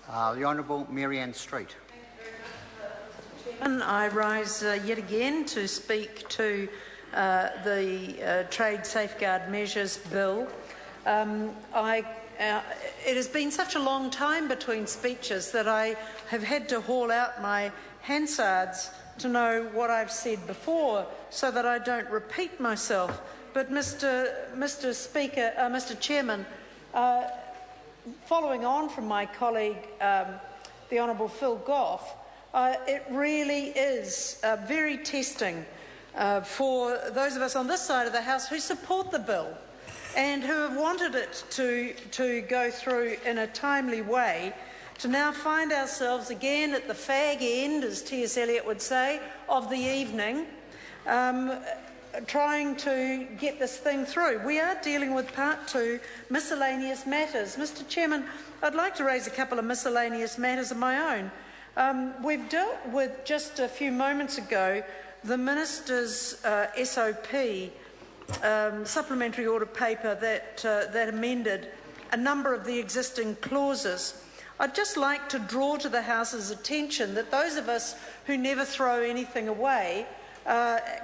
The Honourable Mary Ann Street. I rise yet again to speak to the Trade Safeguard Measures Bill. It has been such a long time between speeches that I have had to haul out my Hansards to know what I've said before so that I don't repeat myself. But Mr. Chairman, following on from my colleague, the Honourable Phil Goff, it really is very testing for those of us on this side of the House who support the bill and who have wanted it to go through in a timely way, to now find ourselves again at the fag end, as T.S. Eliot would say, of the evening, trying to get this thing through. We are dealing with Part 2, miscellaneous matters. Mr. Chairman, I'd like to raise a couple of miscellaneous matters of my own. We've dealt with, just a few moments ago, the Minister's SOP, supplementary order paper that amended a number of the existing clauses. I'd just like to draw to the House's attention that those of us who never throw anything away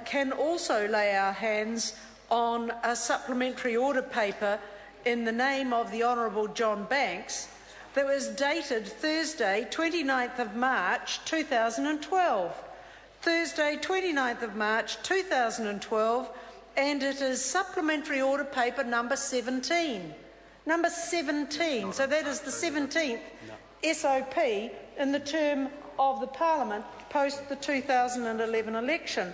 can also lay our hands on a supplementary order paper in the name of the Honourable John Banks that was dated Thursday, 29th of March 2012. Thursday, 29th of March 2012, and it is supplementary order paper number 17. Number 17, so that is the 17th SOP in the term of the Parliament post the 2011 election.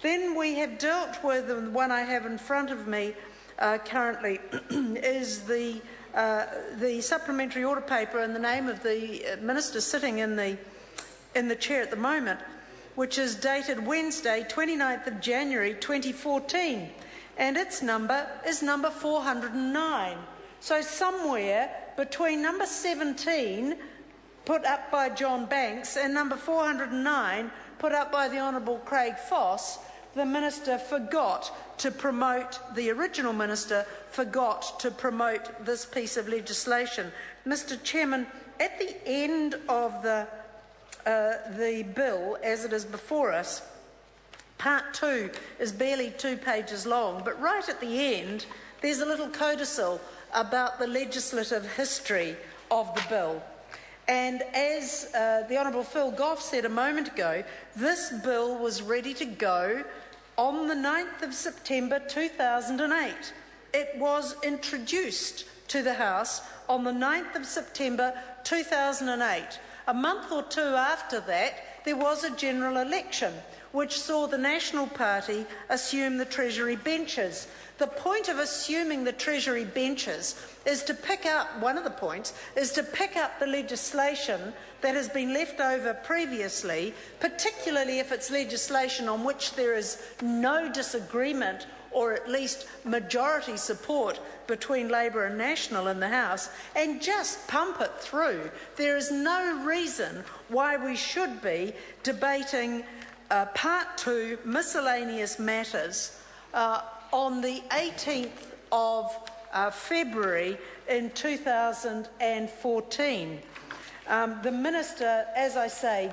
Then we have dealt with, the one I have in front of me currently, is the supplementary order paper in the name of the Minister sitting in the chair at the moment, which is dated Wednesday, 29th of January 2014, and its number is number 409. So somewhere between number 17, put up by John Banks, and number 409, put up by the Honourable Craig Foss, the Minister forgot to promote, the original Minister forgot to promote this piece of legislation. Mr. Chairman, at the end of the bill, as it is before us, Part 2 is barely 2 pages long, but right at the end, there's a little codicil about the legislative history of the bill. And as the Honourable Phil Goff said a moment ago, this bill was ready to go on the 9th of September 2008. It was introduced to the House on the 9th of September 2008. A month or two after that, there was a general election, which saw the National Party assume the Treasury benches. The point of assuming the Treasury benches is to pick up, one of the points, is to pick up the legislation that has been left over previously, particularly if it's legislation on which there is no disagreement or at least majority support between Labor and National in the House, and just pump it through. There is no reason why we should be debating Part 2, miscellaneous matters, on the 18th of February in 2014. The Minister, as I say,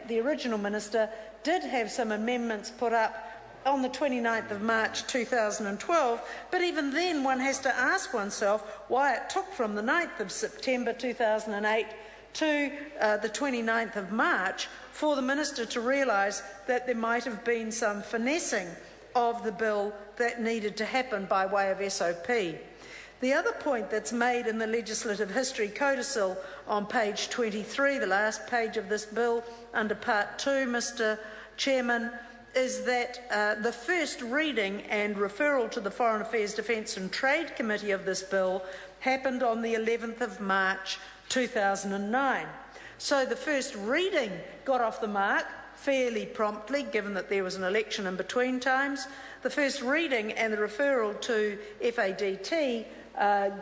the original Minister did have some amendments put up on the 29th of March 2012, but even then one has to ask oneself why it took from the 9th of September 2008 to the 29th of March for the Minister to realise that there might have been some finessing of the bill that needed to happen by way of SOP. The other point that's made in the legislative history codicil on page 23, the last page of this bill under Part 2, Mr. Chairman, is that the first reading and referral to the Foreign Affairs, Defence and Trade Committee of this bill happened on the 11th of March 2009. So the first reading got off the mark fairly promptly, given that there was an election in between times. The first reading and the referral to FADT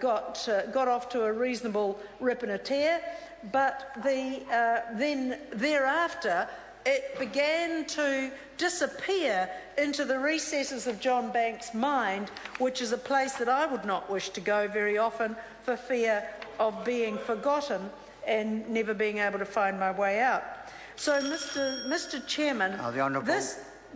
got off to a reasonable rip and a tear, but then thereafter it began to disappear into the recesses of John Banks' mind, which is a place that I would not wish to go very often for fear of being forgotten. and never being able to find my way out. So, Mr. Chairman, The Honourable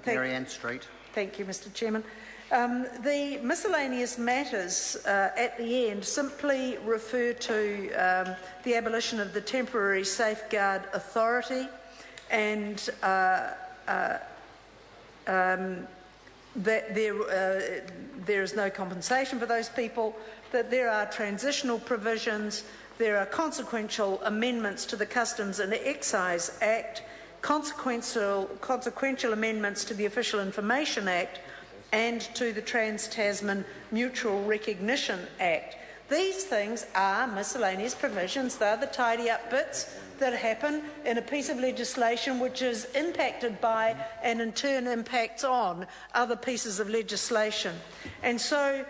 Marianne Street. Thank you, Mr. Chairman. The miscellaneous matters at the end simply refer to the abolition of the Temporary Safeguard Authority and that there is no compensation for those people, that there are transitional provisions, there are consequential amendments to the Customs and Excise Act, consequential amendments to the Official Information Act and to the Trans-Tasman Mutual Recognition Act. These things are miscellaneous provisions. They're the tidy-up bits that happen in a piece of legislation which is impacted by and in turn impacts on other pieces of legislation. And so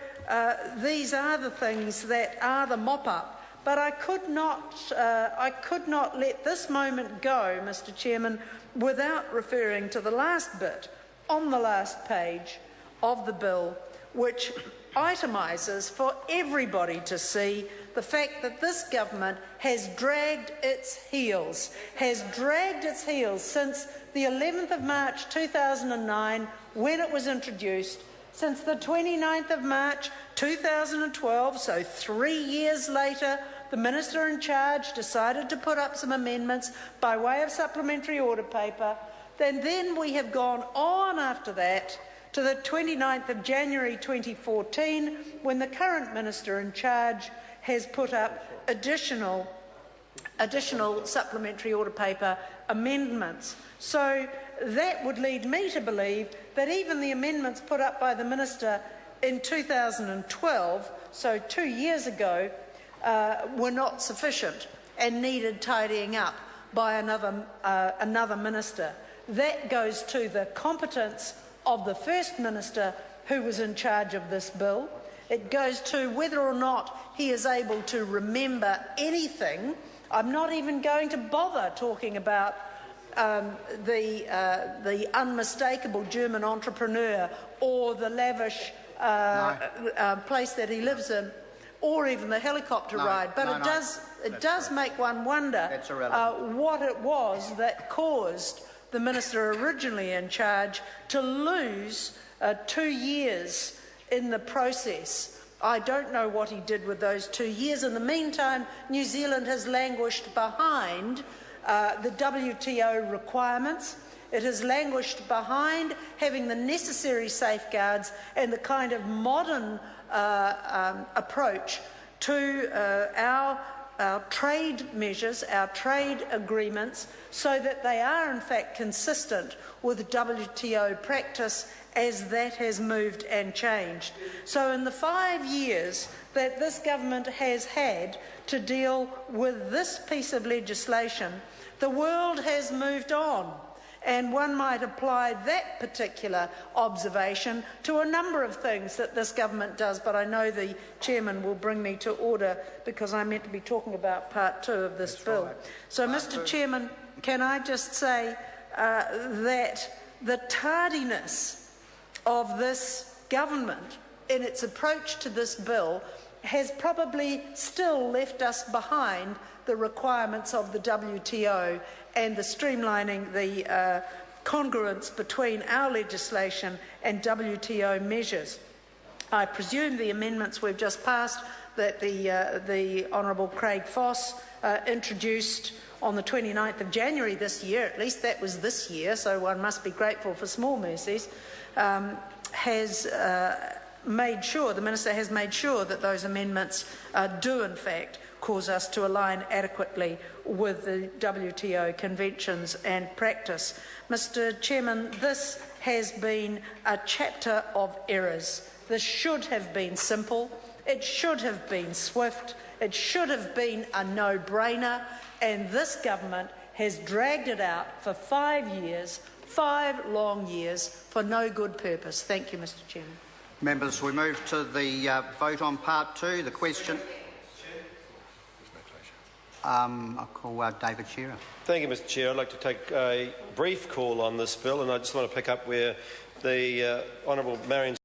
these are the things that are the mop-up. But I could not let this moment go, Mr. Chairman, without referring to the last bit on the last page of the bill, which itemises for everybody to see the fact that this government has dragged its heels since the 11th of March 2009 when it was introduced, since the 29th of March 2012, so 3 years later, the Minister in charge decided to put up some amendments by way of supplementary order paper. Then we have gone on after that to the 29th of January 2014, when the current Minister in charge has put up additional supplementary order paper amendments. So that would lead me to believe that even the amendments put up by the Minister in 2012, so 2 years ago, were not sufficient and needed tidying up by another Minister. That goes to the competence of the First Minister who was in charge of this bill. It goes to whether or not he is able to remember anything. I'm not even going to bother talking about the unmistakable German entrepreneur or the lavish place that he lives in, or even the helicopter ride. But it does make one wonder what it was that caused the Minister originally in charge to lose 2 years in the process. I don't know what he did with those 2 years. In the meantime, New Zealand has languished behind the WTO requirements. It has languished behind having the necessary safeguards and the kind of modern approach to our trade measures, our trade agreements, so that they are in fact consistent with WTO practice as that has moved and changed. So in the 5 years that this government has had to deal with this piece of legislation, the world has moved on. And one might apply that particular observation to a number of things that this government does, but I know the chairman will bring me to order because I'm meant to be talking about part 2 of this bill. Right. So, Mr. Chairman, can I just say that the tardiness of this government in its approach to this bill has probably still left us behind the requirements of the WTO and the streamlining the congruence between our legislation and WTO measures. I presume the amendments we've just passed that the Honourable Craig Foss introduced on the 29th of January this year, at least that was this year, so one must be grateful for small mercies, has made sure, the Minister has made sure that those amendments do in fact cause us to align adequately with the WTO conventions and practice. Mr. Chairman, this has been a chapter of errors. This should have been simple, it should have been swift, it should have been a no-brainer, and this government has dragged it out for 5 years, 5 long years, for no good purpose. Thank you, Mr. Chairman. Members, we move to the vote on part 2. The question. I'll call David Shearer. Thank you, Mr. Chair. I'd like to take a brief call on this bill, and I just want to pick up where the Honourable Marion